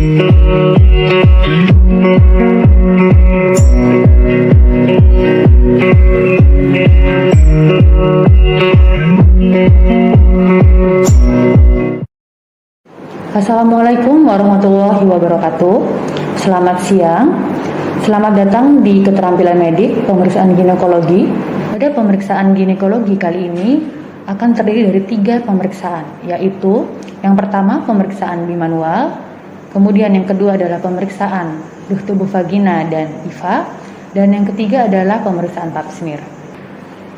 Assalamualaikum warahmatullahi wabarakatuh. Selamat siang. Selamat datang di keterampilan medik pemeriksaan ginekologi. Pada pemeriksaan ginekologi kali ini akan terdiri dari 3 pemeriksaan, yaitu yang pertama pemeriksaan bimanual, kemudian yang kedua adalah pemeriksaan suhu tubuh vagina dan IVA, dan yang ketiga adalah pemeriksaan pap smear.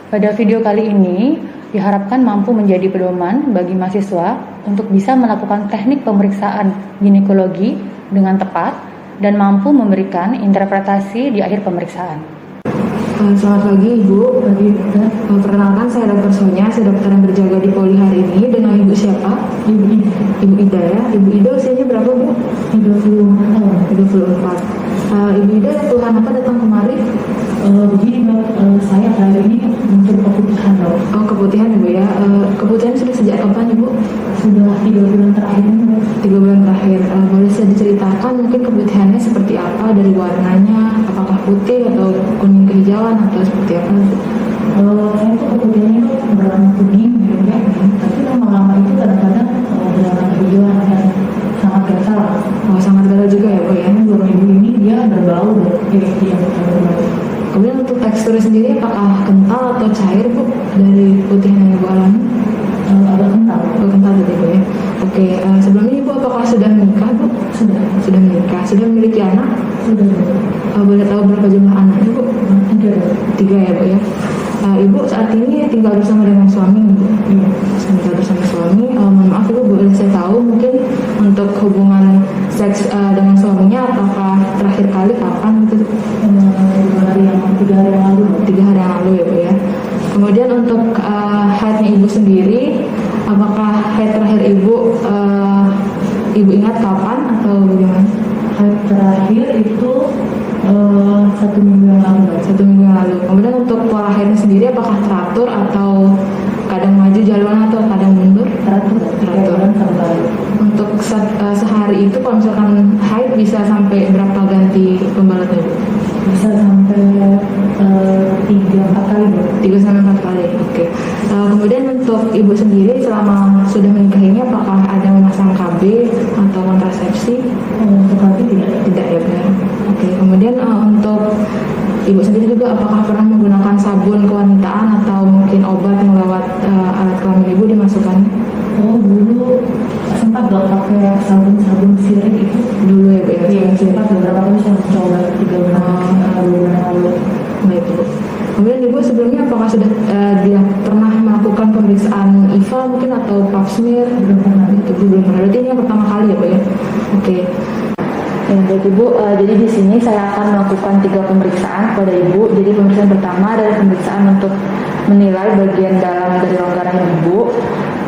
Pada video kali ini diharapkan mampu menjadi pedoman bagi mahasiswa untuk bisa melakukan teknik pemeriksaan ginekologi dengan tepat dan mampu memberikan interpretasi di akhir pemeriksaan. Selamat pagi Ibu. Perkenalkan saya Dr. Sonya, saya dokter yang berjaga di Poli hari ini. Dengan Ibu siapa? Ibu Ida ya. Ibu Ida usianya berapa Bu? 24 tahun. Ibu Ida keluhan apa datang kemari? Begini Dok, saya kali ini muncul keputihan Dok. Oh keputihan Ibu ya. Keputihan sudah sejak kapan Ibu? Sudah 3 bulan terakhir ini Dok. 3 bulan terakhir. Boleh saya diceritakan mungkin keputihannya seperti apa, dari warnanya, apakah putih atau kuning kehijauan atau seperti apa? Saya tuh keputihannya tuh berwarna kuning gitu ya, tapi lama-lama itu kadang-kadang berwarna kehijauan dan sangat gatal. Oh sangat gatal juga ya Bu ya. Beberapa minggu ini dia berbau Dok. Dia berbau. Kemudian untuk teksturnya sendiri apakah kental atau cair Bu dari putihan yang Ibu alami? Agak kental. Oh, kental gitu Bu ya. Oke, sebelumnya Ibu apakah sudah menikah Bu? Sudah menikah. Sudah memiliki anak? Sudah. Boleh tahu berapa jumlah anaknya Bu? 3. 3 ya Bu ya. Ibu saat ini tinggal bersama dengan suami Bu? Iya. Tinggal bersama suami. Mohon maaf Ibu, boleh saya tahu mungkin untuk hubungan seks dengan suaminya apakah terakhir kali kapan gitu? 3 hari yang lalu. 3 hari yang lalu ya Bu ya. Kemudian untuk haidnya Ibu sendiri, apakah haid terakhir Ibu Ibu ingat kapan atau bagaimana? Haid terakhir itu 1 minggu yang lalu. 1 minggu yang lalu. Kemudian untuk pola haidnya sendiri apakah teratur atau kadang maju jalan atau kadang mundur? Teratur. Untuk sehari itu kalau misalkan haid bisa sampai berapa ganti pembalatnya Bu? Bisa sampai 3-4 kali Bu. 3-4 kali. Oke. Kemudian untuk Ibu sendiri selama sudah menikah ini apakah ada memasang KB atau kontrasepsi? Untuk kali Tidak ya benar. Oke. Kemudian untuk Ibu sendiri juga apakah pernah menggunakan sabun kewanitaan atau mungkin obat yang lewat alat kelamin Ibu dimasukkannya? Oh dulu sempat Dok pakai sabun sirik itu. Dulu ya Bu ya? Iya, sempat beberapa kali saya coba 2 bulan yang lalu. Baik Bu. Kemudian Ibu sebelumnya apakah sudah dia pernah melakukan pemeriksaan IVA mungkin atau pap smear? Belum pernah. Itu belum pernah. Berarti ini yang pertama kali ya Bu ya? Oke. Ya, baik Ibu, jadi di sini saya akan melakukan 3 pemeriksaan kepada Ibu. Jadi pemeriksaan pertama adalah pemeriksaan untuk menilai bagian dalam dari rongga rahim Ibu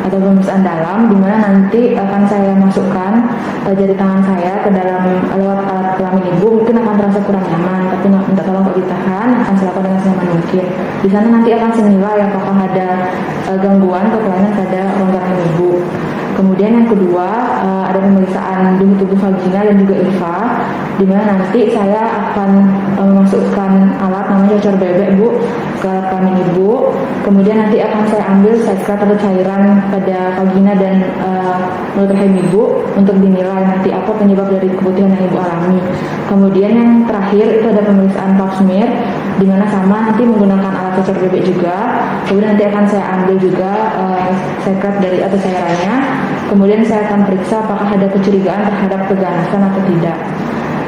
atau pemeriksaan dalam, di mana nanti akan saya masukkan jari tangan saya ke dalam lewat alat kelamin Ibu. Mungkin akan terasa kurang nyaman, tapi minta tolong untuk ditahan, akan saya lakukan dengan senyaman mungkin. Di sana nanti akan senilai apakah ada gangguan atau kelainan pada rongga rahim Ibu. Kemudian yang kedua ada pemeriksaan suhu tubuh vagina dan juga IVA, di mana nanti saya akan memasukkan alat namanya cocor bebek Bu ke alat kelamin Ibu. Kemudian nanti akan saya ambil sekret atau cairan pada vagina dan mulut rahim Ibu untuk dinilai nanti apa penyebab dari keputihan yang Ibu alami. Kemudian yang terakhir itu ada pemeriksaan pap smear, di mana sama nanti menggunakan alat cocor bebek juga. Kemudian nanti akan saya ambil juga sekret dari atau cairannya. Kemudian saya akan periksa apakah ada kecurigaan terhadap keganasan atau tidak.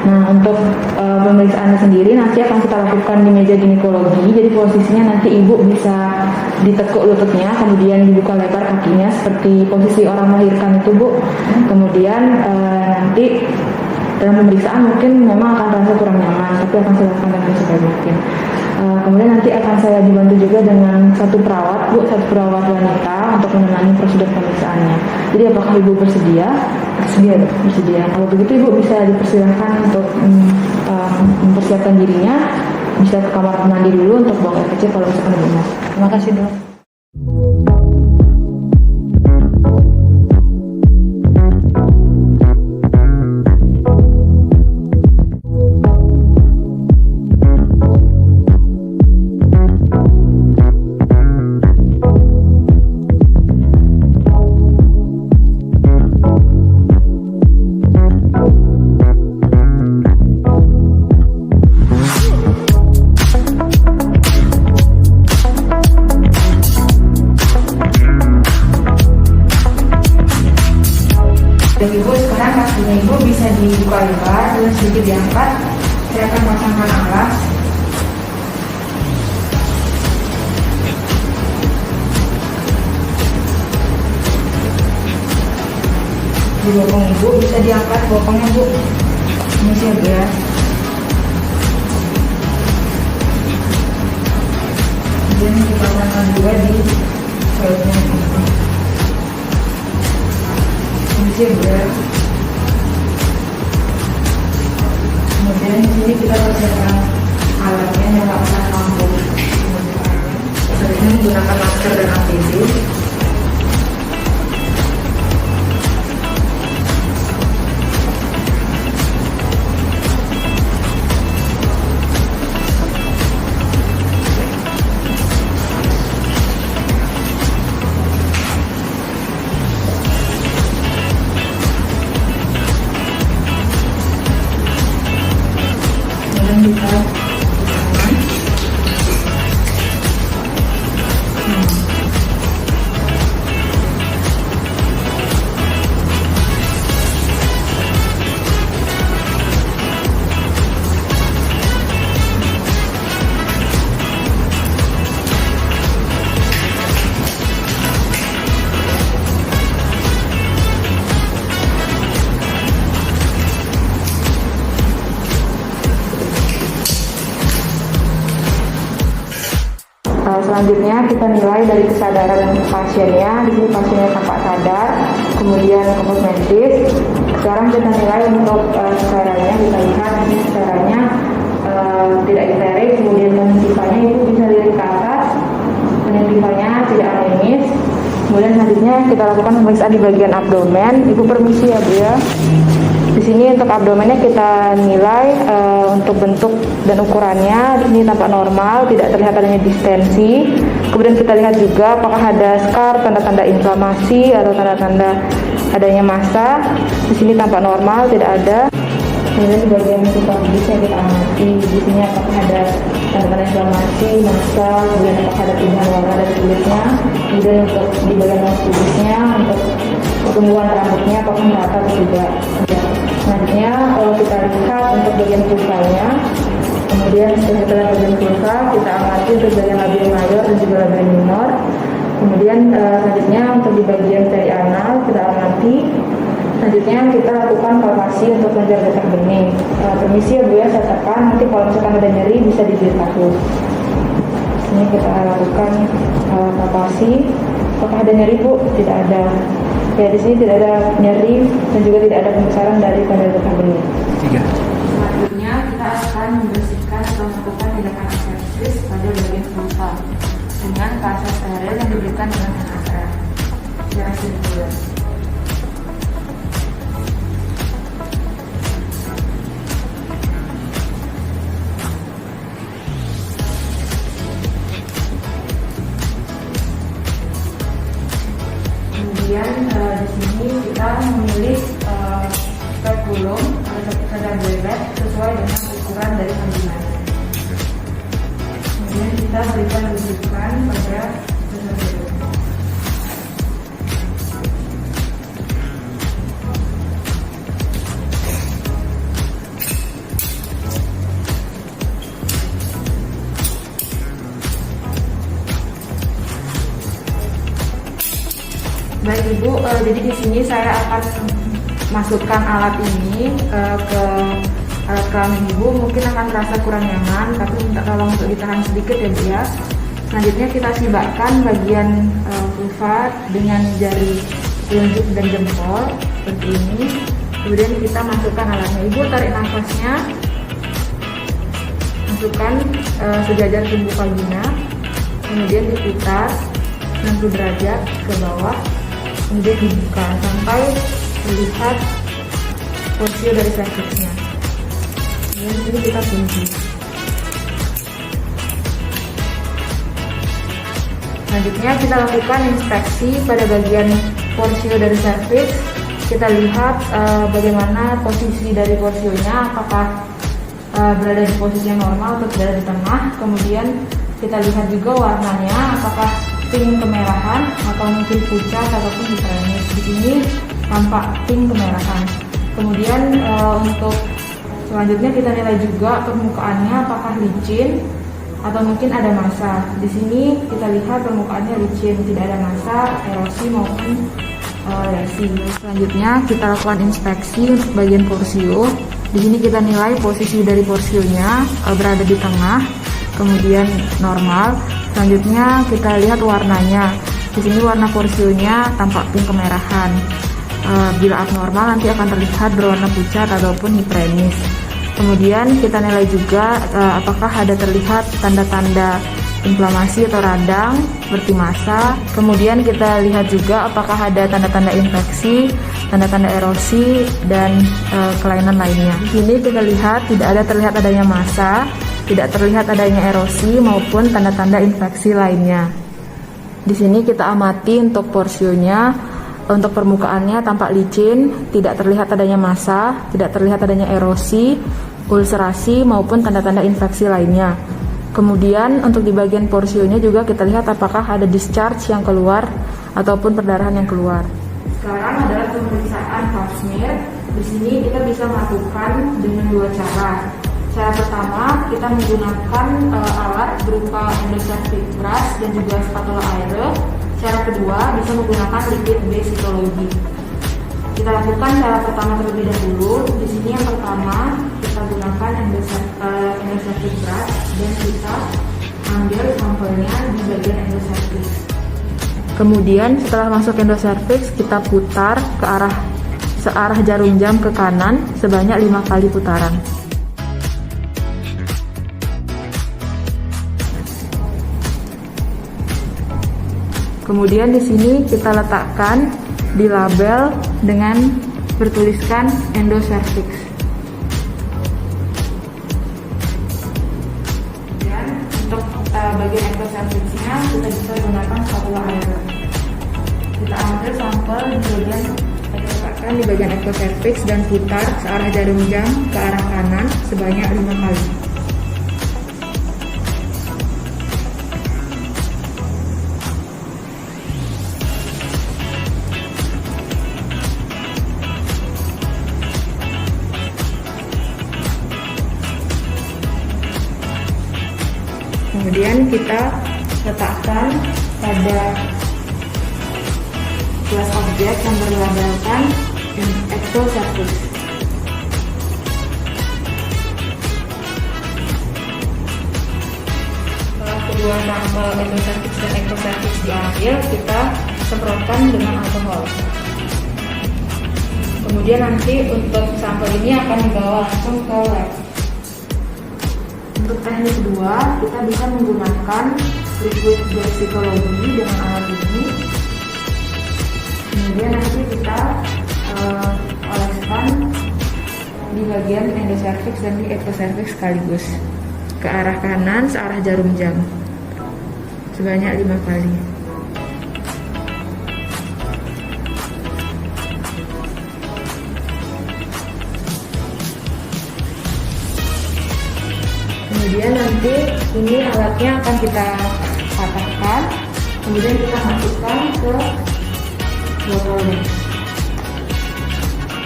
Nah, untuk pemeriksaannya sendiri nanti akan kita lakukan di meja ginekologi. Jadi posisinya nanti Ibu bisa ditekuk lututnya, kemudian dibuka lebar kakinya seperti posisi orang melahirkan itu Bu. Kemudian nanti dalam pemeriksaan mungkin memang akan terasa kurang nyaman, tapi akan saya lakukan dengan sebaik mungkin. Kemudian nanti akan saya dibantu juga dengan satu perawat wanita untuk menemani prosedur pemeriksaannya. Jadi apakah Ibu bersedia? Bersedia. Kalau begitu Ibu bisa dipersilakan untuk mempersiapkan dirinya, bisa ke kamar mandi dulu untuk buang air kecil kalau misalkan Ibu mau. Terima kasih Dok. ibu bisa dibuka lebar dan sedikit diangkat. Saya akan pasangkan alas. Di bokong ibu bisa diangkat bokongnya bu. Ini siap ya. Kemudian kita pasangkan juga di perutnya. Ini siap ya. Kemudian di sini kita persiapkan alatnya yang akan mampu. Selanjutnya menggunakan masker dan APD. Kita selanjutnya kita nilai dari kesadaran pasiennya. Di sini pasiennya tampak sadar, kemudian kompos medis. Sekarang kita nilai untuk kesadarannya. Kita lihat di sini kesadarannya tidak histerik, kemudian penintipannya itu bisa dilihat ke atas, penintipannya tidak anemis. Kemudian selanjutnya kita lakukan pemeriksaan di bagian abdomen. Ibu permisi ya Bu ya. Di sini untuk abdomennya kita nilai untuk bentuk dan ukurannya. Di sini tampak normal, tidak terlihat adanya distensi. Kemudian kita lihat juga apakah ada scar, tanda-tanda inflamasi atau tanda-tanda adanya massa. Di sini tampak normal, tidak ada. Kemudian di bagian superfisnya kita amati. Di sini apakah ada tanda-tanda inflamasi, massa, kemudian apakah ada perubahan warna dari kulitnya. Kemudian untuk di bagian kubisnya, untuk pertumbuhan rambutnya apakah merata atau tidak. Selanjutnya kita lihat untuk bagian pulsanya. Kemudian setelah bagian pulsa kita amati untuk bagian labial mayor dan juga labial minor. Kemudian selanjutnya untuk di bagian perianal kita amati. Selanjutnya kita lakukan palpasi untuk mengejar detak bening. Permisi ya Bu ya, saya tekan. Nanti kalau misalkan ada nyeri bisa diberitahu. Ini kita lakukan palpasi. Apakah ada nyeri Bu? Tidak ada. Ya, di sini tidak ada nyeri dan juga tidak ada pembesaran dari tanda detak bening. Selanjutnya kita akan membersihkan atau melakukan tindakan asepsis pada bagian pulsa dengan kaca steril yang diberikan dengan NaCl. Jangan sini dulu. Kemudian di sini kita memilih spekulum atau kesadaran bebek sesuai dengan ukuran dari kandungannya. Kemudian kita berikan rujukan pada kesadaran bebek. Baik Ibu, jadi di sini saya akan masukkan alat ini ke alat kelamin Ibu. Mungkin akan terasa kurang nyaman, tapi minta tolong untuk ditahan sedikit ya Bu ya. Selanjutnya kita sibakkan bagian vulva dengan jari telunjuk dan jempol seperti ini. Kemudian kita masukkan alatnya. Ibu tarik nafasnya, masukkan sejajar tubuh vagina, kemudian diputar 90 derajat ke bawah. Kemudian dibuka sampai terlihat posisi dari serviksnya. Kemudian ini kita kunci. Selanjutnya kita lakukan inspeksi pada bagian porsio dari serviks. Kita lihat bagaimana posisi dari porsionya, apakah berada di posisi yang normal atau berada di tengah. Kemudian kita lihat juga warnanya, apakah pink kemerahan atau mungkin pucat ataupun hiperemis. Di sini tampak pink kemerahan. Kemudian untuk selanjutnya kita nilai juga permukaannya apakah licin atau mungkin ada massa. Di sini kita lihat permukaannya licin, tidak ada massa, erosi maupun lesi. Selanjutnya kita lakukan inspeksi untuk bagian porsio. Di sini kita nilai posisi dari porsionya berada di tengah, kemudian normal. Selanjutnya kita lihat warnanya. Di sini warna porsionya tampak pink kemerahan. Bila abnormal nanti akan terlihat berwarna pucat ataupun hiperemis. Kemudian kita nilai juga apakah ada terlihat tanda-tanda inflamasi atau radang seperti massa. Kemudian kita lihat juga apakah ada tanda-tanda infeksi, tanda-tanda erosi, dan kelainan lainnya. Di sini kita lihat tidak ada terlihat adanya massa, tidak terlihat adanya erosi maupun tanda-tanda infeksi lainnya. Di sini kita amati untuk porsionya, untuk permukaannya tampak licin, tidak terlihat adanya massa, tidak terlihat adanya erosi, ulcerasi maupun tanda-tanda infeksi lainnya. Kemudian untuk di bagian porsionya juga kita lihat apakah ada discharge yang keluar ataupun perdarahan yang keluar. Sekarang adalah pemeriksaan pap smear. Di sini kita bisa melakukan dengan dua cara. Cara pertama, kita menggunakan alat berupa endocervic brush dan juga spatula air. Cara kedua, bisa menggunakan liquid based cytology. Kita lakukan cara pertama terlebih dahulu. Di sini yang pertama, kita gunakan endocervic brush dan kita ambil sampelnya di bagian endocervix. Kemudian setelah masuk endocervix, kita putar ke searah jarum jam ke kanan sebanyak 5 kali putaran. Kemudian di sini kita letakkan di label dengan bertuliskan endocervix. Dan untuk bagian endocervixnya kita bisa gunakan spatula air. Kita ambil sampel di bagian endocervix dan putar searah jarum jam ke arah kanan sebanyak 5 kali. Kemudian kita letakkan pada gelas objek yang berlabelkan endocervix. Setelah kedua sampel endocervix dan ectocervix diambil, kita semprotkan dengan alkohol. Kemudian nanti untuk sampel ini akan dibawa langsung ke lab. Untuk teknik kedua, kita bisa menggunakan liquid based cytology dengan alat ini. Kemudian nanti kita oleskan di bagian endocervix dan di ectocervix sekaligus ke arah kanan searah jarum jam sebanyak 5 kali. Kemudian nanti ini alatnya akan kita patahkan, kemudian kita masukkan ke botolnya.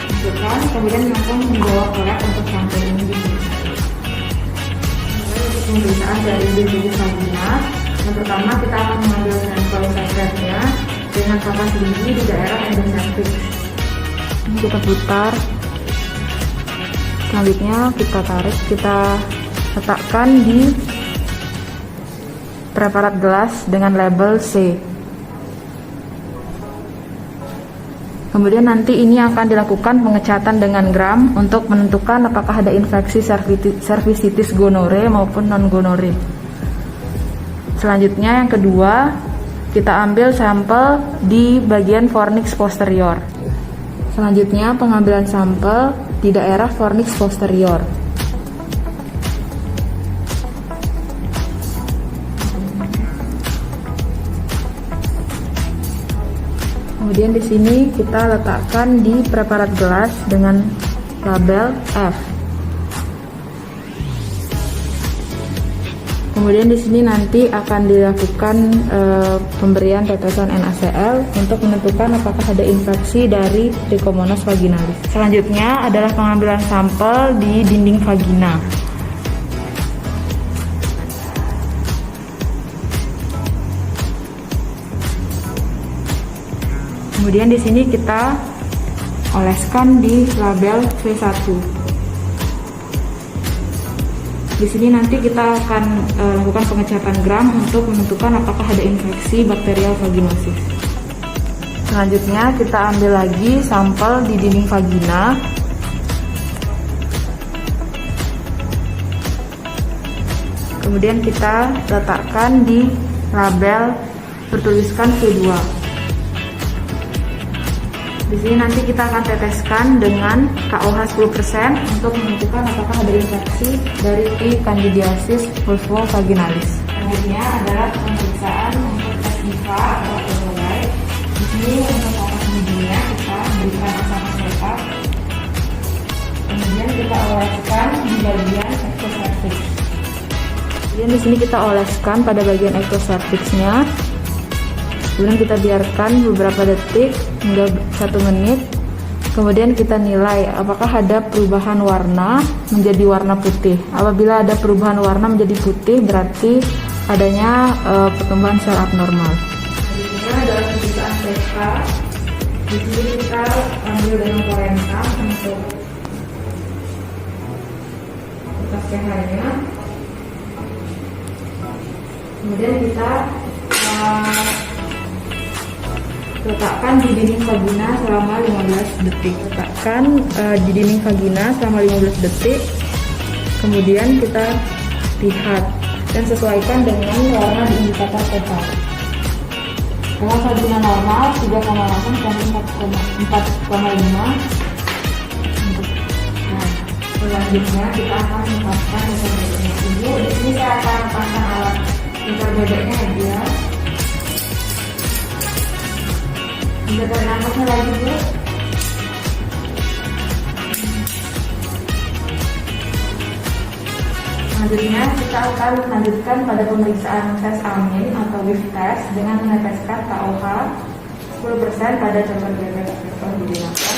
Masukkan, kemudian langsung membawa ke lab untuk sampel ini di sini. Untuk pemeriksaan dari tubuh vagina, yang pertama kita akan mengambil sampel secretnya dengan kapas tinggi di daerah endocervix. Ini kita putar. Selanjutnya kita tarik, kita letakkan di preparat gelas dengan label C. Kemudian nanti ini akan dilakukan pengecatan dengan gram untuk menentukan apakah ada infeksi cervicitis gonore maupun non gonore. Selanjutnya yang kedua, kita ambil sampel di bagian fornix posterior. Selanjutnya pengambilan sampel di daerah fornix posterior. Kemudian di sini kita letakkan di preparat gelas dengan label F. Kemudian di sini nanti akan dilakukan pemberian tetesan NaCl untuk menentukan apakah ada infeksi dari Trichomonas vaginalis. Selanjutnya adalah pengambilan sampel di dinding vagina. Kemudian di sini kita oleskan di label V1. Di sini nanti kita akan lakukan pengecatan gram untuk menentukan apakah ada infeksi bakterial vaginosis. Selanjutnya kita ambil lagi sampel di dinding vagina. Kemudian kita letakkan di label bertuliskan V2. Di sini nanti kita akan teteskan dengan KOH 10% untuk menentukan apakah ada infeksi dari E. candidiasis vulvovaginalis. Selanjutnya adalah pemeriksaan untuk tes IVA atau pemulai. Di sini untuk obat bijinya kita berikan asam asetat. Kemudian kita oleskan di bagian ectocervix. Kemudian di sini kita oleskan pada bagian ectocervixnya. Kemudian kita biarkan beberapa detik hingga 1 menit. Kemudian kita nilai apakah ada perubahan warna menjadi warna putih. Apabila ada perubahan warna menjadi putih berarti adanya pertumbuhan sel abnormal. Selanjutnya adalah pemeriksaan pH. Di sini kita ambil dengan korenta untuk kertas pH-nya. Kemudian kita letakkan di dinding vagina selama 15 detik. Letakkan di dinding vagina selama 15 detik. Kemudian kita lihat dan sesuaikan dengan warna di indikator pH. Kalau vagina normal 3,8 sampai 4,5. Nah, selanjutnya kita akan menempatkan meter bebeknya. Ibu, di sini saya akan menempatkan alat meter bebeknya ya, dia. Bisa tarik nafasnya lagi, Bu. Selanjutnya kita akan melanjutkan pada pemeriksaan tes amin atau whiff test dengan meneteskan KOH 10% pada cacar bebek atau digunakan.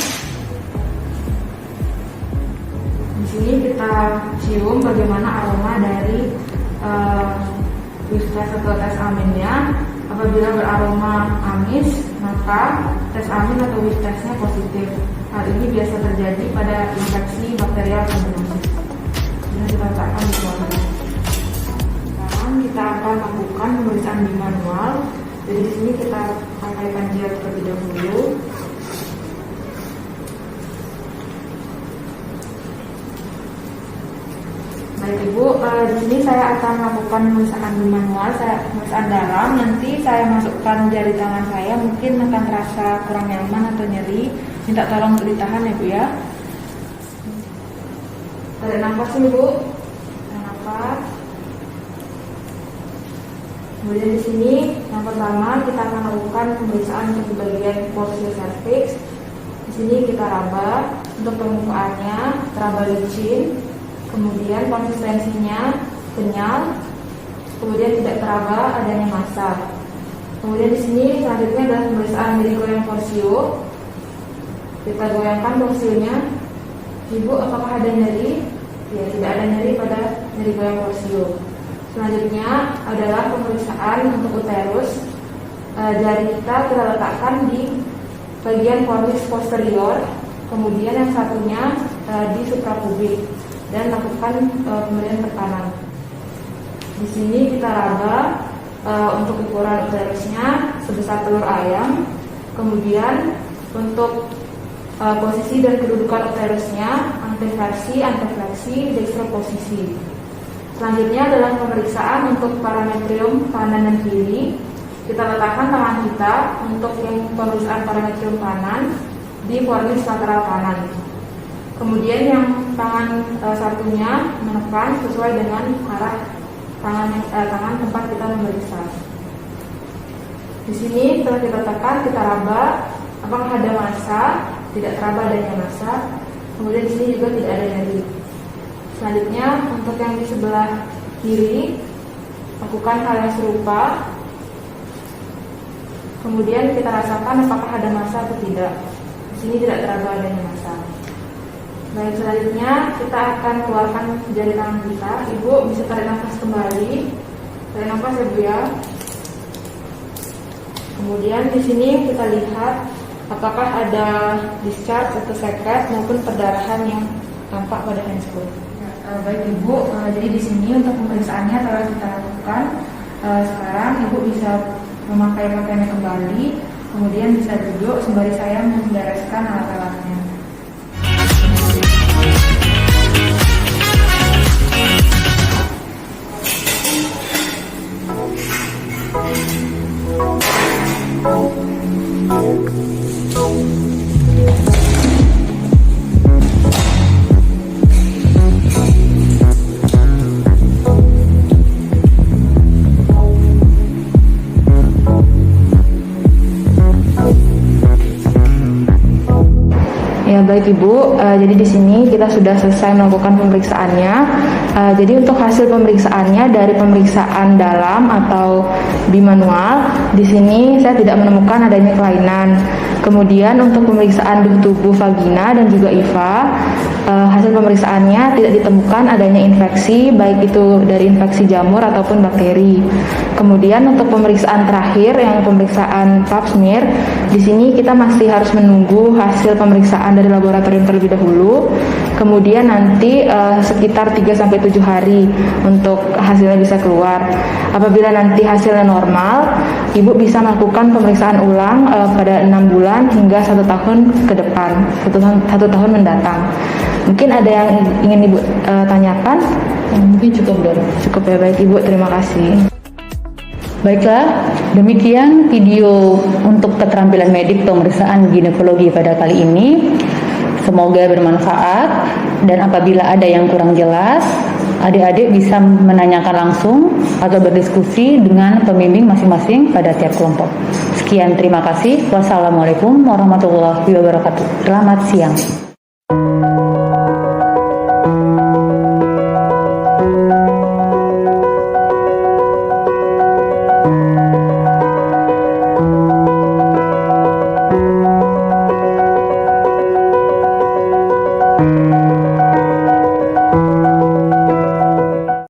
Di sini kita cium bagaimana aroma dari whiff test atau tes aminnya. Apabila beraroma amis, maka tes amin atau whiff testnya positif. Hal ini biasa terjadi pada infeksi bakterial vaginosis. Ini kita letakkan di keluarga. Sekarang kita akan lakukan pemeriksaan di manual. Jadi di sini kita pakaikan gel terlebih dahulu. Baik Ibu, di sini saya akan melakukan pemeriksaan di manual, pemeriksaan dalam. Nanti saya masukkan jari tangan saya, mungkin akan terasa kurang nyaman atau nyeri. Minta tolong untuk ditahan ya Bu ya. Tarik nafas dulu Bu. Tarik nafas. Kemudian di sini yang pertama kita akan lakukan pemeriksaan untuk bagian posterior cervix. Di sini kita raba untuk permukaannya, raba licin. Kemudian konsistensinya kenyal, kemudian tidak teraba adanya massa. Kemudian di sini selanjutnya adalah pemeriksaan nyeri goyang forsio. Kita goyangkan forsionya. Ibu, apakah ada nyeri? Ya, tidak ada nyeri pada nyeri goyang forsio. Selanjutnya adalah pemeriksaan untuk uterus. Jari kita letakkan di bagian kornis posterior, kemudian yang satunya di suprapubik. Dan lakukan pemberian tekanan. Di sini kita raba untuk ukuran uterusnya sebesar telur ayam. Kemudian untuk posisi dan kedudukan uterusnya anteversi, antefleksi, dextroposisi. Selanjutnya adalah pemeriksaan untuk parametrium kanan dan kiri. Kita letakkan tangan kita untuk yang pemeriksaan parametrium kanan di kornis lateral kanan. Kemudian yang tangan satunya menekan sesuai dengan arah tangan tempat kita memeriksa. Di sini setelah kita tekan, kita raba apakah ada massa, tidak teraba adanya massa. Kemudian di sini juga tidak ada nyeri. Selanjutnya untuk yang di sebelah kiri lakukan hal yang serupa. Kemudian kita rasakan apakah ada massa atau tidak. Di sini tidak teraba adanya massa. Baik, selanjutnya kita akan keluarkan jari tangan kita. Ibu bisa tarik nafas kembali. Tarik nafas ya Bu ya. Kemudian di sini kita lihat apakah ada discharge atau secret maupun perdarahan yang tampak pada handscope. Baik Ibu, jadi di sini untuk pemeriksaannya telah kita lakukan. Sekarang Ibu bisa memakai pakaiannya kembali, kemudian bisa duduk sembari saya membereskan alat-alatnya. Ya baik Ibu, jadi di sini kita sudah selesai melakukan pemeriksaannya. Jadi untuk hasil pemeriksaannya dari pemeriksaan dalam atau bimanual, di sini saya tidak menemukan adanya kelainan. Kemudian untuk pemeriksaan suhu tubuh vagina dan juga IVA, hasil pemeriksaannya tidak ditemukan adanya infeksi, baik itu dari infeksi jamur ataupun bakteri. Kemudian untuk pemeriksaan terakhir yang pemeriksaan pap smear, di sini kita masih harus menunggu hasil pemeriksaan dari laboratorium terlebih dahulu. Kemudian nanti sekitar 3-7 hari untuk hasilnya bisa keluar. Apabila nanti hasilnya normal, Ibu bisa melakukan pemeriksaan ulang pada 6 bulan hingga 1 tahun ke depan, 1 tahun mendatang. Mungkin ada yang ingin Ibu tanyakan? Mungkin cukup dulu. Cukup ya, baik Ibu, terima kasih. Baiklah, demikian video untuk keterampilan medik pemeriksaan ginekologi pada kali ini. Semoga bermanfaat, dan apabila ada yang kurang jelas, adik-adik bisa menanyakan langsung atau berdiskusi dengan pembimbing masing-masing pada tiap kelompok. Sekian, terima kasih. Wassalamualaikum warahmatullahi wabarakatuh. Selamat siang.